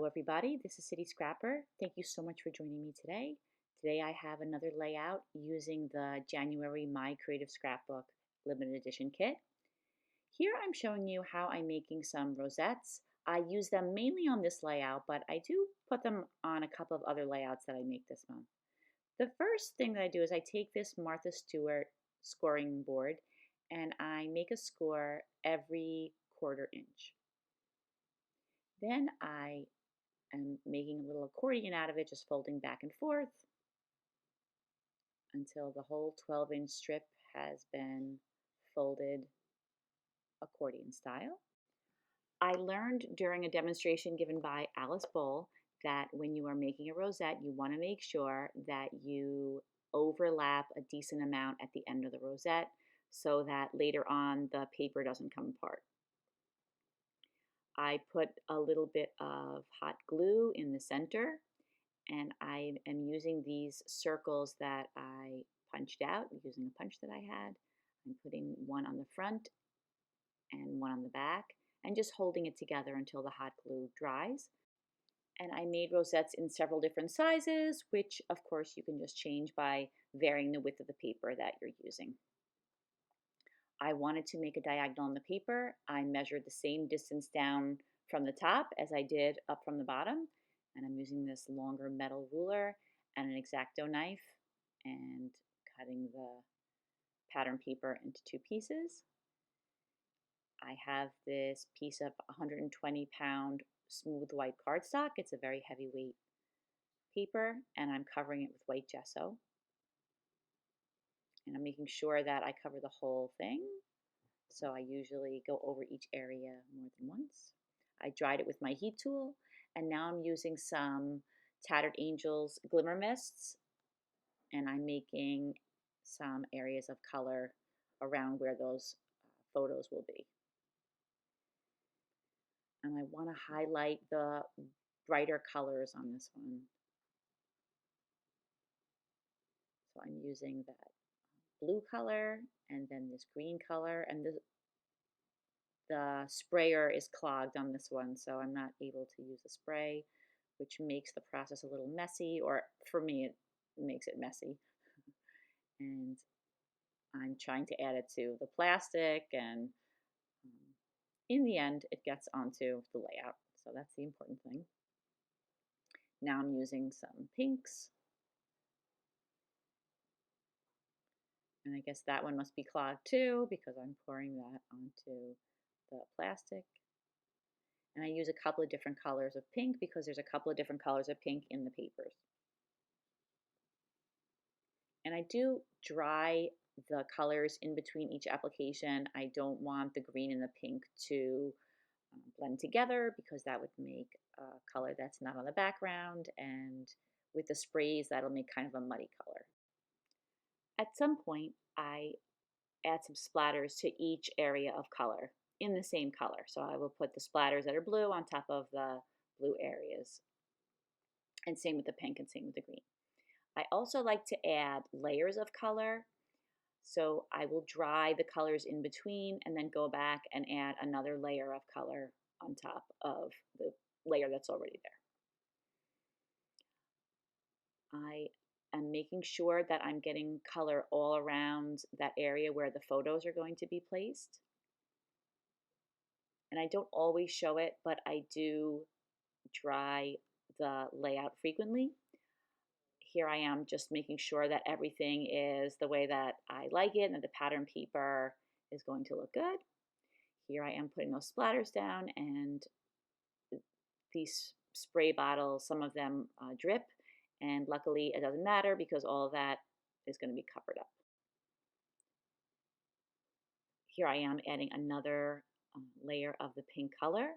everybody, this is City Scrapper. Thank you so much for joining me today. Today I have another layout using the January My Creative Scrapbook limited edition kit. Here I'm showing you how I'm making some rosettes. I use them mainly on this layout, but I do put them on a couple of other layouts that I make this month. The first thing that I do is I take this Martha Stewart scoring board and I make a score every 1/4 inch. Then I am making a little accordion out of it, just folding back and forth until the whole 12-inch strip has been folded accordion style. I learned during a demonstration given by Alice Bowl that when you are making a rosette, you want to make sure that you overlap a decent amount at the end of the rosette so that later on the paper doesn't come apart. I put a little bit of hot glue in the center, and I am using these circles that I punched out using a punch that I had. I'm putting one on the front and one on the back and just holding it together until the hot glue dries. And I made rosettes in several different sizes, which of course you can just change by varying the width of the paper that you're using. I wanted to make a diagonal on the paper. I measured the same distance down from the top as I did up from the bottom. And I'm using this longer metal ruler and an X-Acto knife and cutting the pattern paper into 2 pieces. I have this piece of 120-pound smooth white cardstock. It's a very heavyweight paper, and I'm covering it with white gesso. And I'm making sure that I cover the whole thing. So I usually go over each area more than once. I dried it with my heat tool, and now I'm using some Tattered Angels Glimmer mists, and I'm making some areas of color around where those photos will be. And I want to highlight the brighter colors on this one. So I'm using that blue color and then this green color, and the sprayer is clogged on this one, so I'm not able to use the spray, which makes the process a little messy, or for me it makes it messy. And I'm trying to add it to the plastic, and in the end it gets onto the layout, so that's the important thing. Now I'm using some pinks. And I guess that one must be clogged too because I'm pouring that onto the plastic. And I use a couple of different colors of pink because there's a couple of different colors of pink in the papers. And I do dry the colors in between each application. I don't want the green and the pink to blend together because that would make a color that's not on the background, and with the sprays that'll make kind of a muddy color. At some point, I add some splatters to each area of color in the same color. So I will put the splatters that are blue on top of the blue areas. And same with the pink and same with the green. I also like to add layers of color. So I will dry the colors in between and then go back and add another layer of color on top of the layer that's already there. I I'm making sure that I'm getting color all around that area where the photos are going to be placed. And I don't always show it, but I do dry the layout frequently. Here I am just making sure that everything is the way that I like it and that the pattern paper is going to look good. Here I am putting those splatters down, and these spray bottles, some of them drip. And luckily it doesn't matter because all of that is going to be covered up. Here I am adding another layer of the pink color.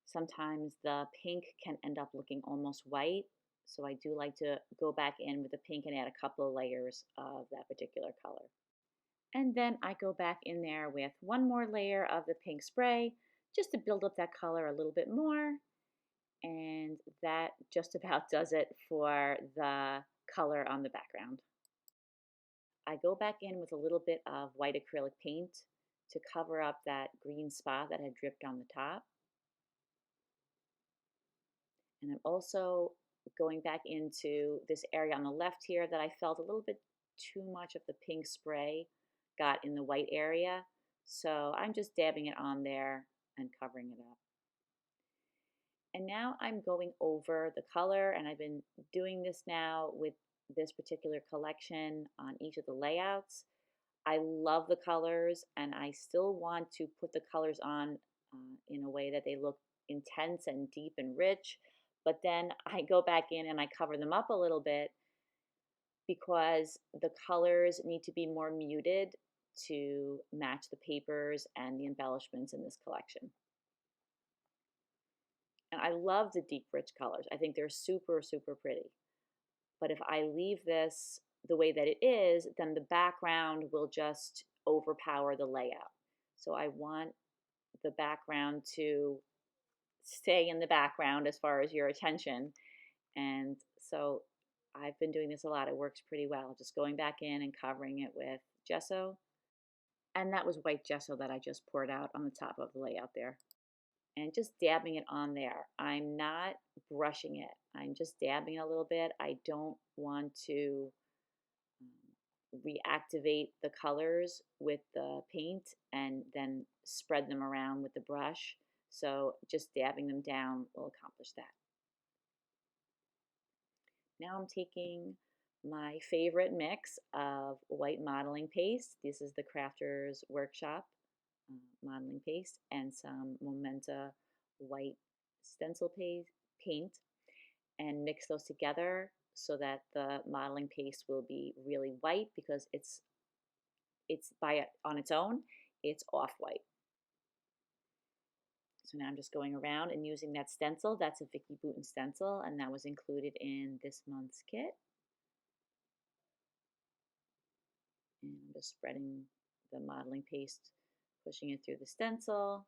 Sometimes the pink can end up looking almost white, so I do like to go back in with the pink and add a couple of layers of that particular color. And then I go back in there with one more layer of the pink spray just to build up that color a little bit more. And that just about does it for the color on the background. I go back in with a little bit of white acrylic paint to cover up that green spot that had dripped on the top. And I'm also going back into this area on the left here that I felt a little bit too much of the pink spray got in the white area. So I'm just dabbing it on there and covering it up. And now I'm going over the color, and I've been doing this now with this particular collection on each of the layouts. I love the colors, and I still want to put the colors on in a way that they look intense and deep and rich, but then I go back in and I cover them up a little bit because the colors need to be more muted to match the papers and the embellishments in this collection. And I love the deep, rich colors. I think they're super, super pretty. But if I leave this the way that it is, then the background will just overpower the layout. So I want the background to stay in the background as far as your attention. And so I've been doing this a lot. It works pretty well. Just going back in and covering it with gesso. And that was white gesso that I just poured out on the top of the layout there. And just dabbing it on there. I'm not brushing it. I'm just dabbing a little bit. I don't want to reactivate the colors with the paint and then spread them around with the brush. So just dabbing them down will accomplish that. Now I'm taking my favorite mix of white modeling paste. This is the Crafters Workshop modeling paste and some Momenta white stencil paint, and mix those together so that the modeling paste will be really white because it's on its own, it's off-white. So now I'm just going around and using that stencil. That's a Vicky Bouton stencil, and that was included in this month's kit. And I'm just spreading the modeling paste, pushing it through the stencil,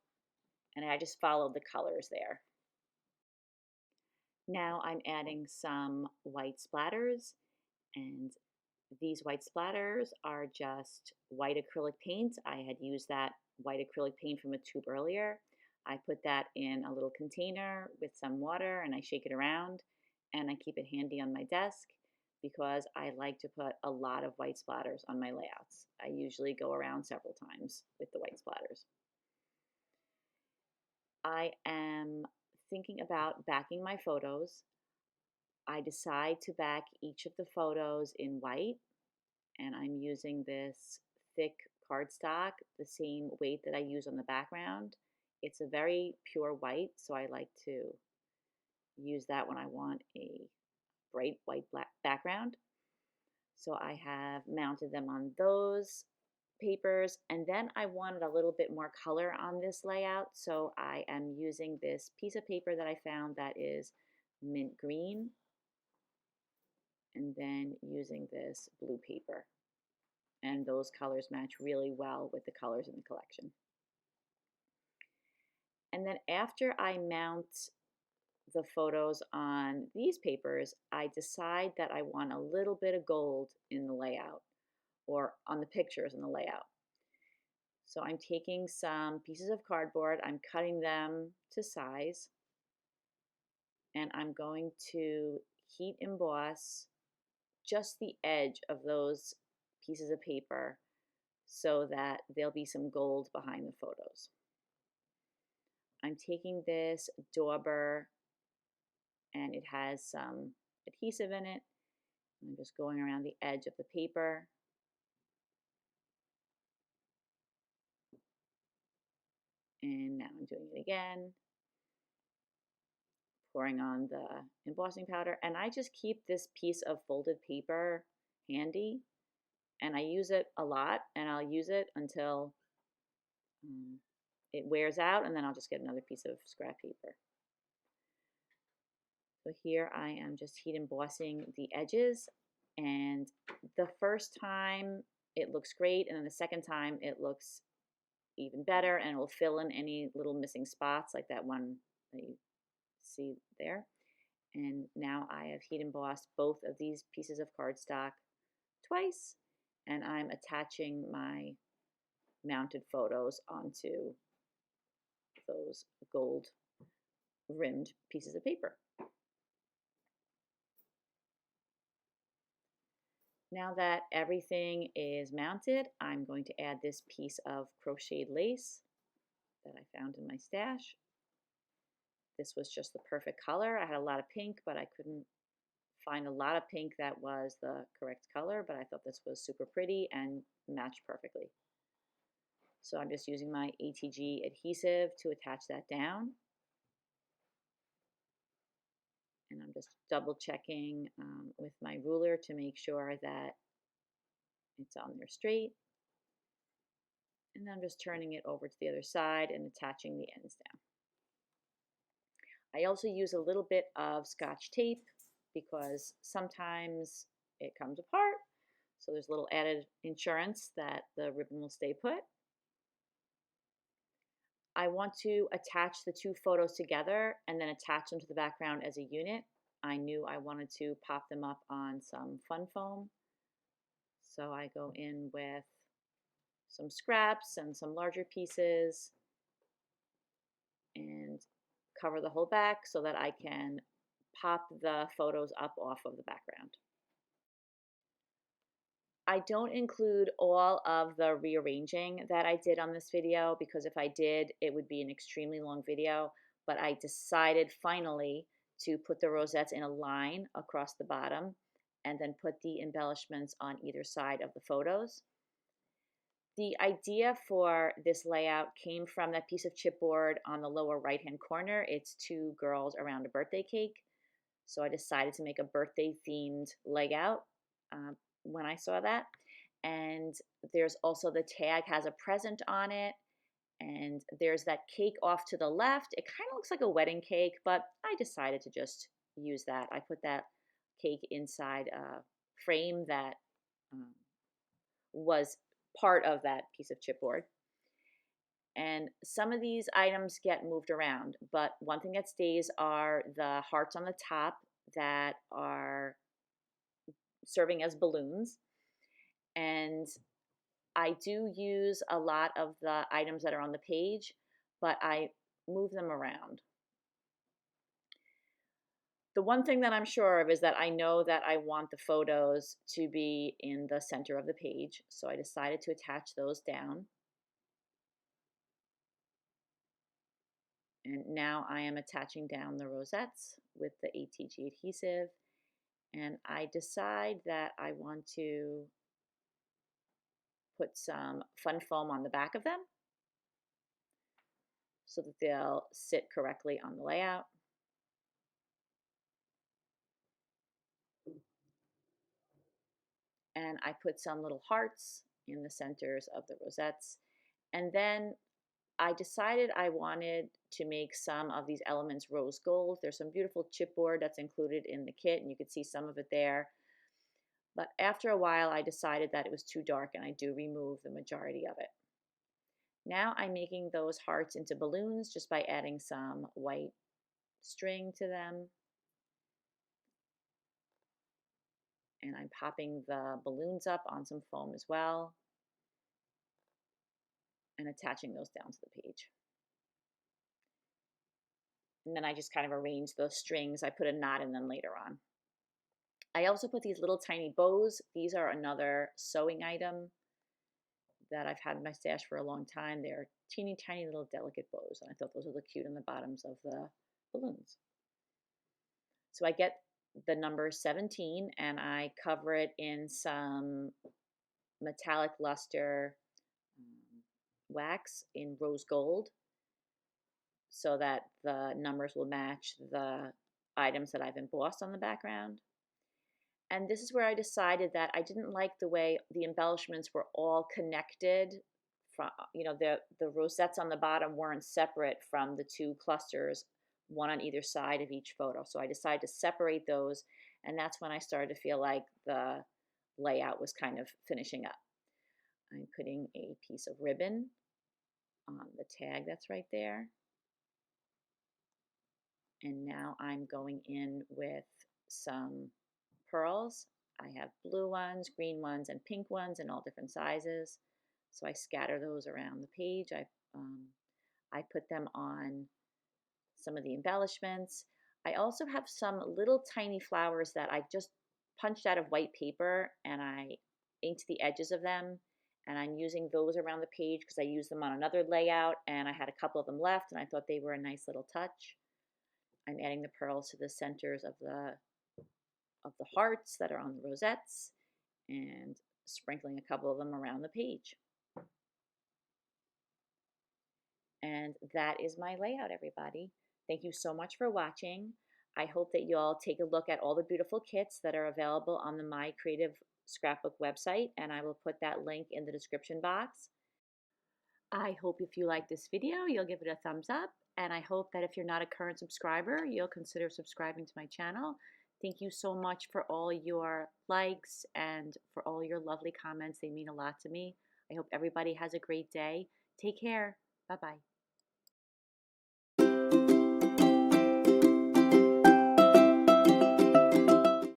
and I just followed the colors there. Now I'm adding some white splatters, and these white splatters are just white acrylic paint. I had used that white acrylic paint from a tube earlier. I put that in a little container with some water and I shake it around, and I keep it handy on my desk because I like to put a lot of white splatters on my layouts. I usually go around several times with the white splatters. I am thinking about backing my photos. I decide to back each of the photos in white, and I'm using this thick cardstock, the same weight that I use on the background. It's a very pure white, so I like to use that when I want a bright white black background. So I have mounted them on those papers, and then I wanted a little bit more color on this layout, so I am using this piece of paper that I found that is mint green, and then using this blue paper. And those colors match really well with the colors in the collection. And then after I mount the photos on these papers, I decide that I want a little bit of gold in the layout, or on the pictures in the layout. So I'm taking some pieces of cardboard, I'm cutting them to size, and I'm going to heat emboss just the edge of those pieces of paper so that there'll be some gold behind the photos. I'm taking this dauber, and it has some adhesive in it. I'm just going around the edge of the paper. And now I'm doing it again, pouring on the embossing powder. And I just keep this piece of folded paper handy, and I use it a lot, and I'll use it until it wears out, and then I'll just get another piece of scrap paper. So here I am just heat embossing the edges, and the first time it looks great, and then the second time it looks even better, and it will fill in any little missing spots like that one that you see there. And now I have heat embossed both of these pieces of cardstock twice, and I'm attaching my mounted photos onto those gold rimmed pieces of paper. Now that everything is mounted, I'm going to add this piece of crocheted lace that I found in my stash. This was just the perfect color. I had a lot of pink, but I couldn't find a lot of pink that was the correct color, but I thought this was super pretty and matched perfectly. So I'm just using my ATG adhesive to attach that down. And I'm just double checking with my ruler to make sure that it's on there straight. And then I'm just turning it over to the other side and attaching the ends down. I also use a little bit of Scotch tape because sometimes it comes apart. So there's a little added insurance that the ribbon will stay put. I want to attach the two photos together and then attach them to the background as a unit. I knew I wanted to pop them up on some fun foam. So I go in with some scraps and some larger pieces and cover the whole back so that I can pop the photos up off of the background. I don't include all of the rearranging that I did on this video because if I did, it would be an extremely long video, but I decided finally to put the rosettes in a line across the bottom and then put the embellishments on either side of the photos. The idea for this layout came from that piece of chipboard on the lower right-hand corner. It's two girls around a birthday cake. So I decided to make a birthday themed layout when I saw that. And there's also the tag has a present on it. And there's that cake off to the left. It kind of looks like a wedding cake, but I decided to just use that. I put that cake inside a frame that was part of that piece of chipboard. And some of these items get moved around, but one thing that stays are the hearts on the top that are serving as balloons. And I do use a lot of the items that are on the page, but I move them around. The one thing that I'm sure of is that I know that I want the photos to be in the center of the page, so I decided to attach those down. And now I am attaching down the rosettes with the ATG adhesive. And I decide that I want to put some fun foam on the back of them so that they'll sit correctly on the layout. And I put some little hearts in the centers of the rosettes. And then I decided I wanted to make some of these elements rose gold. There's some beautiful chipboard that's included in the kit, and you can see some of it there. But after a while, I decided that it was too dark, and I do remove the majority of it. Now I'm making those hearts into balloons just by adding some white string to them. And I'm popping the balloons up on some foam as well and attaching those down to the page. And then I just kind of arrange those strings. I put a knot in them later on. I also put these little tiny bows. These are another sewing item that I've had in my stash for a long time. They're teeny tiny little delicate bows, and I thought those would look cute on the bottoms of the balloons. So I get the number 17 and I cover it in some metallic luster wax in rose gold so that the numbers will match the items that I've embossed on the background. And this is where I decided that I didn't like the way the embellishments were all connected. From, the rosettes on the bottom weren't separate from the two clusters, one on either side of each photo. So I decided to separate those, and that's when I started to feel like the layout was kind of finishing up. I'm putting a piece of ribbon on the tag that's right there. And now I'm going in with some pearls. I have blue ones, green ones, and pink ones in all different sizes. So I scatter those around the page. I put them on some of the embellishments. I also have some little tiny flowers that I just punched out of white paper and I inked the edges of them, and I'm using those around the page because I used them on another layout and I had a couple of them left and I thought they were a nice little touch. I'm adding the pearls to the centers of the hearts that are on the rosettes and sprinkling a couple of them around the page. And that is my layout, everybody. Thank you so much for watching. I hope that you all take a look at all the beautiful kits that are available on the My Creative Scrapbook website, and I will put that link in the description box. I hope if you like this video, you'll give it a thumbs up, and I hope that if you're not a current subscriber, you'll consider subscribing to my channel. Thank you so much for all your likes and for all your lovely comments. They mean a lot to me. I hope everybody has a great day. Take care. Bye-bye.